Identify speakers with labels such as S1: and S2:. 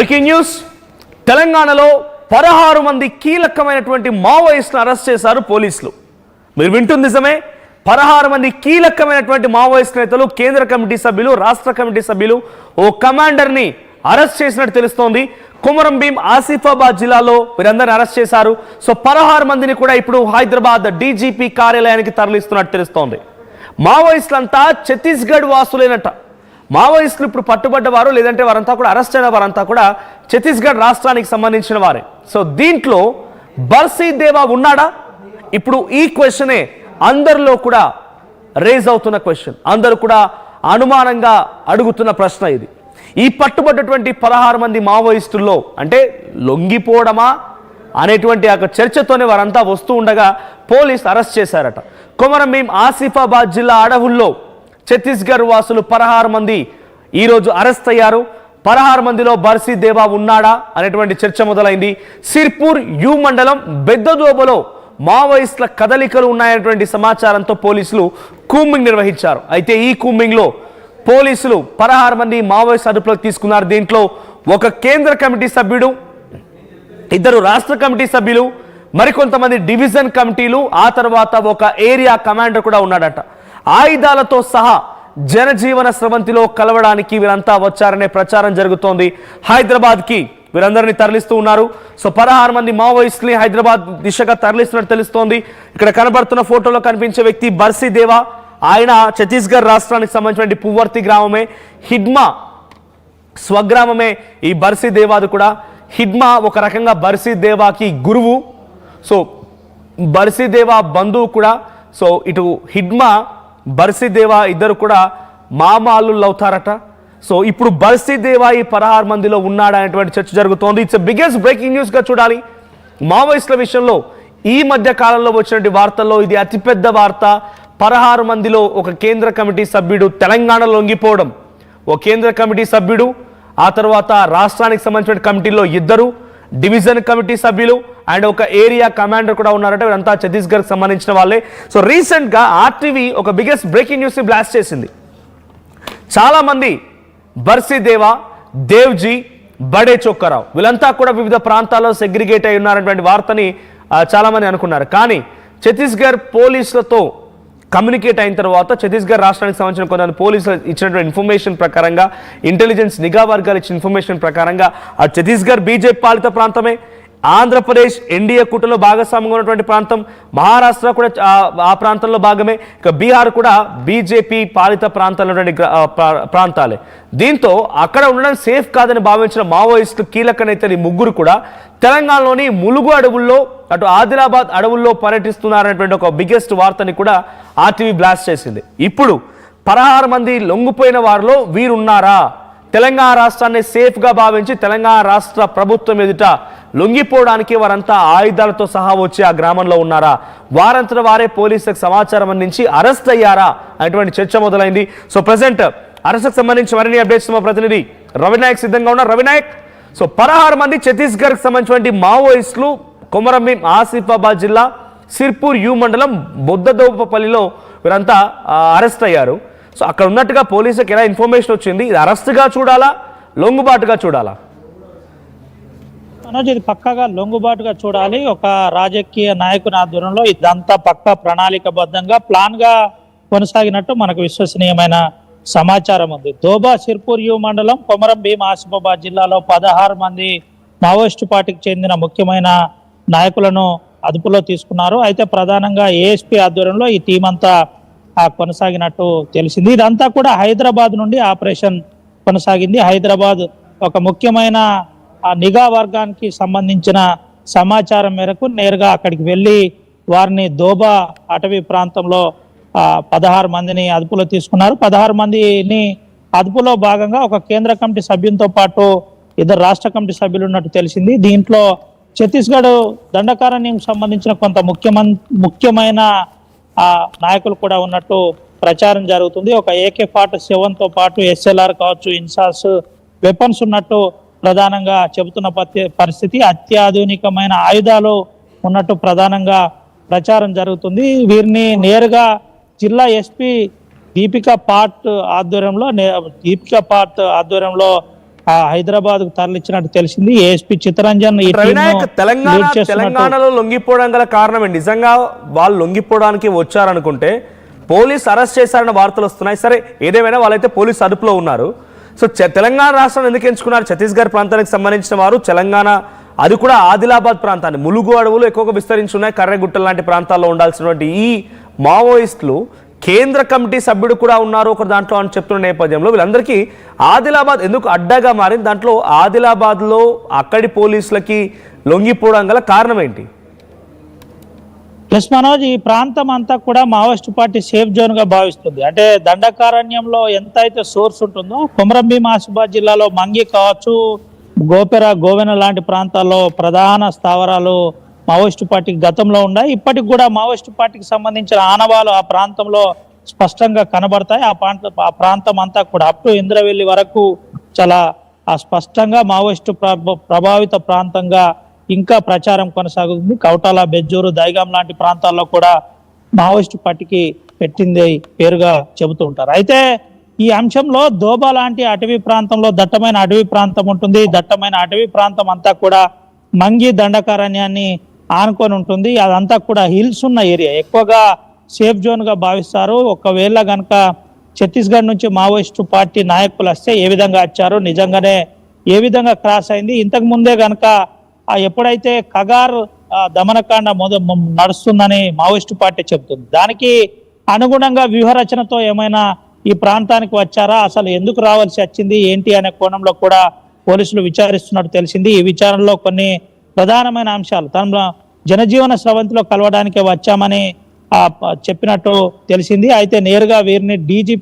S1: Breaking news తెలంగాణలో 16 మంది కీలకమైనటువంటి మావోయిస్టులను అరెస్ట్ చేశారు పోలీసులు. మీరు వింటుంది నిజమే. 16 మంది కీలకమైనటువంటి మావోయిస్ట్ నేతలు, కేంద్ర కమిటీ సభ్యులు, రాష్ట్ర కమిటీ సభ్యులు, ఓ కమాండర్ని అరెస్ట్ చేసినట్టు తెలుస్తోంది. కొమరం భీం ఆసిఫాబాద్ జిల్లాలో వీరందరిని అరెస్ట్ చేశారు. సో 16 మందిని కూడా ఇప్పుడు హైదరాబాద్ డీజీపీ కార్యాలయానికి తరలిస్తున్నట్టు తెలుస్తోంది. మావోయిస్టులంతా ఛత్తీస్గఢ్ వాసులేనట. మావోయిస్టులు ఇప్పుడు పట్టుబడ్డవారు, లేదంటే వారంతా కూడా అరెస్ట్ అయిన వారంతా కూడా ఛత్తీస్గఢ్ రాష్ట్రానికి సంబంధించిన వారే. సో దీంట్లో బర్సీ దేవా ఉన్నాడా? ఇప్పుడు ఈ క్వశ్చనే అందరిలో కూడా రేజ్ అవుతున్న క్వశ్చన్, అందరూ కూడా అనుమానంగా అడుగుతున్న ప్రశ్న ఇది. ఈ పట్టుబడ్డటువంటి 16 మంది మావోయిస్టుల్లో అంటే లొంగిపోవడమా అనేటువంటి ఆ చర్చతోనే వారంతా వస్తూ ఉండగా పోలీసు అరెస్ట్ చేశారట. కొమరం భీం ఆసిఫాబాద్ జిల్లా అడవుల్లో ఛత్తీస్గఢ్ వాసులు 16 మంది ఈరోజు అరెస్ట్ అయ్యారు. 16 మందిలో బర్సీ దేవా ఉన్నాడా అనేటువంటి చర్చ మొదలైంది. సిర్పూర్ యు మండలం బెద్దదోబలో మావోయిస్టుల కదలికలు ఉన్నాయనేటువంటి సమాచారంతో పోలీసులు కూంబింగ్ నిర్వహించారు. అయితే ఈ కూంబింగ్లో పోలీసులు 16 మంది మావోయిస్ట్ అదుపులోకి తీసుకున్నారు. దీంట్లో ఒక కేంద్ర కమిటీ సభ్యుడు, 2 రాష్ట్ర కమిటీ సభ్యులు, మరికొంతమంది డివిజన్ కమిటీలు, ఆ తర్వాత ఒక ఏరియా కమాండర్ కూడా ఉన్నాడట. ఆయుధాలతో సహా జనజీవన స్రవంతిలో కలవడానికి వీరంతా వచ్చారనే ప్రచారం జరుగుతోంది. హైదరాబాద్కి వీరందరినీ తరలిస్తూ ఉన్నారు. సో 16 మంది మావోయిస్టుని హైదరాబాద్ దిశగా తరలిస్తున్నట్టు తెలుస్తోంది. ఇక్కడ కనబడుతున్న ఫోటోలో కనిపించే వ్యక్తి బర్సీ దేవా. ఆయన ఛత్తీస్గఢ్ రాష్ట్రానికి సంబంధించిన పువ్వర్తి గ్రామమే, హిడ్మా స్వగ్రామమే ఈ బర్సీ దేవాది కూడా. హిడ్మా ఒక రకంగా బర్సీ దేవాకి గురువు. సో బర్సీ దేవా బంధువు కూడా. సో ఇటు హిడ్మా బర్సీ దేవా ఇద్దరు కూడా మామాళ్ళు అవుతారట. సో ఇప్పుడు బర్సీ దేవా ఈ 16 మందిలో ఉన్నాడా అనేటువంటి చర్చ జరుగుతోంది. ఇట్స్ బిగ్గెస్ట్ బ్రేకింగ్ న్యూస్గా చూడాలి. మావోయిస్టుల విషయంలో ఈ మధ్య కాలంలో వచ్చినటువంటి వార్తల్లో ఇది అతిపెద్ద వార్త. 16 మందిలో ఒక కేంద్ర కమిటీ సభ్యుడు తెలంగాణలో లొంగిపోవడం, ఓ కేంద్ర కమిటీ సభ్యుడు, ఆ తర్వాత రాష్ట్రానికి సంబంధించిన కమిటీలో 2 డివిజన్ కమిటీ సభ్యులు అండ్ ఒక ఏరియా కమాండర్ కూడా ఉన్నారట. వీరంతా ఛత్తీస్గఢ్కి సంబంధించిన వాళ్ళే. సో రీసెంట్గా ఆర్టీవీ ఒక బిగ్గెస్ట్ బ్రేకింగ్ న్యూస్ని బ్లాస్ట్ చేసింది. చాలామంది బర్సీ దేవా, దేవ్జీ, బడే చొక్కరావు వీళ్ళంతా కూడా వివిధ ప్రాంతాల్లో సెగ్రిగేట్ అయి ఉన్నారనేటువంటి వార్తని చాలామంది అనుకున్నారు. కానీ ఛత్తీస్గఢ్ పోలీసులతో కమ్యూనికేట్ అయిన తర్వాత ఛత్తీస్గఢ్ రాష్ట్రానికి సంబంధించిన కొంతమంది పోలీసులు ఇచ్చినటువంటి ఇన్ఫర్మేషన్ ప్రకారంగా, ఇంటెలిజెన్స్ నిఘా వర్గాలు ఇచ్చిన ఇన్ఫర్మేషన్ ప్రకారంగా ఆ ఛత్తీస్గఢ్ బీజేపీ పాలిత ప్రాంతమే, ఆంధ్రప్రదేశ్ ఎన్డీఏ కూటమిలో భాగస్వామ్యంగా ఉన్నటువంటి ప్రాంతం, మహారాష్ట్ర కూడా ఆ ప్రాంతంలో భాగమే, ఇక బీహార్ కూడా బీజేపీ పాలిత ప్రాంతాలు ప్రాంతాలే. దీంతో అక్కడ ఉండడం సేఫ్ కాదని భావించిన మావోయిస్టులు కీలక నేతలు 3 కూడా తెలంగాణలోని ములుగు అడవుల్లో, అటు ఆదిలాబాద్ అడవుల్లో పర్యటిస్తున్నారనేటువంటి ఒక బిగ్గెస్ట్ వార్తని కూడా ఆర్టీవీ బ్లాస్ట్ చేసింది. ఇప్పుడు 16 మంది లొంగిపోయిన వారిలో వీరున్నారా? తెలంగాణ రాష్ట్రాన్ని సేఫ్గా భావించి తెలంగాణ రాష్ట్ర ప్రభుత్వం ఎదుట లొంగిపోవడానికి వారంతా ఆయుధాలతో సహా వచ్చి ఆ గ్రామంలో ఉన్నారా? వారంతటా వారే పోలీసులకు సమాచారం అందించి అరెస్ట్ అయ్యారా అనేటువంటి చర్చ మొదలైంది. సో ప్రజెంట్ అరెస్ట్కి సంబంధించి మరిన్ని అప్డేట్స్ మా ప్రతినిధి రవినాయక్ సిద్ధంగా ఉన్నారు. రవినాయక్, సో 16 మంది ఛత్తీస్గఢ్కి సంబంధించినటువంటి మావోయిస్టులు కొమరం భీం ఆసిఫాబాద్ జిల్లా సిర్పూర్ యు మండలం బొద్దదోపపల్లిలో వీరంతా అరెస్ట్ అయ్యారు. సో అక్కడ ఉన్నట్టుగా పోలీసులకు ఎలా ఇన్ఫర్మేషన్ వచ్చింది? ఇది అరెస్ట్గా చూడాలా, లొంగుబాటుగా చూడాలా?
S2: మనోజ్, ఇది పక్కగా లొంగుబాటుగా చూడాలి. ఒక రాజకీయ నాయకుని ఆధ్వర్యంలో ఇదంతా పక్కా ప్రణాళికబద్ధంగా ప్లాన్ గా కొనసాగినట్టు మనకు విశ్వసనీయమైన సమాచారం ఉంది. దోబా సిర్పూర్ యు మండలం కొమరం భీం ఆసిఫాబాద్ జిల్లాలో 16 మంది మావోయిస్టు పార్టీకి చెందిన ముఖ్యమైన నాయకులను అదుపులో తీసుకున్నారు. అయితే ప్రధానంగా ఏఎస్పీ ఆధ్వర్యంలో ఈ టీం అంతా కొనసాగినట్టు తెలిసింది. ఇదంతా కూడా హైదరాబాద్ నుండి ఆపరేషన్ కొనసాగింది. హైదరాబాద్ ఒక ముఖ్యమైన నిఘా వర్గానికి సంబంధించిన సమాచారం మేరకు నేరుగా అక్కడికి వెళ్ళి వారిని దోబా అటవీ ప్రాంతంలో 16 మందిని అదుపులో తీసుకున్నారు. 16 మందిని అదుపులో భాగంగా ఒక కేంద్ర కమిటీ సభ్యులతో పాటు 2 రాష్ట్ర కమిటీ సభ్యులు ఉన్నట్టు తెలిసింది. దీంట్లో ఛత్తీస్గఢ్ దండకారణ్యం సంబంధించిన కొంత ముఖ్యమైన నాయకులు కూడా ఉన్నట్టు ప్రచారం జరుగుతుంది. ఒక AK-47తో పాటు SLR కావచ్చు, ఇన్సాస్ వెపన్స్ ఉన్నట్టు ప్రధానంగా చెబుతున్న పరిస్థితి. అత్యాధునికమైన ఆయుధాలు ఉన్నట్టు ప్రధానంగా ప్రచారం జరుగుతుంది. వీరిని నేరుగా జిల్లా ఎస్పీ దీపికా పాట్ ఆధ్వర్యంలో ఆ హైదరాబాద్ కు తరలించినట్టు తెలిసింది. ఏఎస్పీ చిత్తరంజన్ ఈ టీంను
S1: రవినాయక్,
S2: లీడ్ చేస్తున్నట్టు
S1: తెలంగాణలో లొంగిపోవడం గల కారణం ఏంటి? నిజంగా వాళ్ళు లొంగిపోవడానికి వచ్చారనుకుంటే పోలీస్ అరెస్ట్ చేశారన్న వార్తలు వస్తున్నాయి. సరే, ఏదేమైనా వాళ్ళైతే పోలీస్ అదుపులో ఉన్నారు. సో తెలంగాణ రాష్ట్రం ఎందుకు ఎంచుకున్నారు? ఛత్తీస్గఢ్ ప్రాంతానికి సంబంధించిన వారు తెలంగాణ, అది కూడా ఆదిలాబాద్ ప్రాంతాన్ని, ములుగు అడవులు ఎక్కువగా విస్తరించి ఉన్నాయి, కర్రెగుట్టలు లాంటి ప్రాంతాల్లో ఉండాల్సినటువంటి ఈ మావోయిస్టులు కేంద్ర కమిటీ సభ్యుడు కూడా ఉన్నారు ఒక దాంట్లో అని చెప్తున్న నేపథ్యంలో వీళ్ళందరికీ ఆదిలాబాద్ ఎందుకు అడ్డాగా మారింది? దాంట్లో ఆదిలాబాద్లో అక్కడి పోలీసులకి లొంగిపోవడం గల కారణం ఏంటి?
S2: ప్లస్ మనోజ్, ఈ ప్రాంతం అంతా కూడా మావోయిస్ట్ పార్టీ సేఫ్ జోన్ గా భావిస్తుంది. అంటే దండకారణ్యంలో ఎంత అయితే సోర్స్ ఉంటుందో, కొమరంభీం ఆసిఫాబాద్ జిల్లాలో మంగి కావచ్చు, గోపెర, గోవెన లాంటి ప్రాంతాల్లో ప్రధాన స్థావరాలు మావోయిస్టు పార్టీకి గతంలో ఉన్నాయి. ఇప్పటికి కూడా మావోయిస్టు పార్టీకి సంబంధించిన ఆనవాలు ఆ ప్రాంతంలో స్పష్టంగా కనబడతాయి. ఆ ప్రాంతం అంతా కూడా అప్ టు ఇంద్రవెల్లి వరకు చాలా స్పష్టంగా మావోయిస్టు ప్రభావిత ప్రాంతంగా ఇంకా ప్రచారం కొనసాగుతుంది. కౌటాల, బెజ్జూరు, దైగాం లాంటి ప్రాంతాల్లో కూడా మావోయిస్టు పార్టీకి పెట్టింది పేరుగా చెబుతూ ఉంటారు. అయితే ఈ అంశంలో దోబా లాంటి అటవీ ప్రాంతంలో దట్టమైన అటవీ ప్రాంతం ఉంటుంది. దట్టమైన అటవీ ప్రాంతం అంతా కూడా మంగి దండకారణ్యాన్ని ఆనుకొని ఉంటుంది. అదంతా కూడా హిల్స్ ఉన్న ఏరియా, ఎక్కువగా సేఫ్ జోన్ గా భావిస్తారు. ఒకవేళ గనక ఛత్తీస్గఢ్ నుంచి మావోయిస్టు పార్టీ నాయకులు వస్తే ఏ విధంగా వచ్చారో, నిజంగానే ఏ విధంగా క్రాస్ అయింది, ఇంతకు ముందే గనక ఎప్పుడైతే కగార్ దమనకాండ నడుస్తుందని మావోయిస్టు పార్టీ చెబుతుంది, దానికి అనుగుణంగా వ్యూహరచనతో ఏమైనా ఈ ప్రాంతానికి వచ్చారా, అసలు ఎందుకు రావాల్సి వచ్చింది ఏంటి అనే కోణంలో కూడా పోలీసులు విచారిస్తున్నట్టు తెలిసింది. ఈ విచారణలో కొన్ని ప్రధానమైన అంశాలు, తన జనజీవన స్రవంతిలో కలవడానికి వచ్చామని చెప్పినట్టు తెలిసింది. అయితే నేరుగా వీరిని డీజీపీ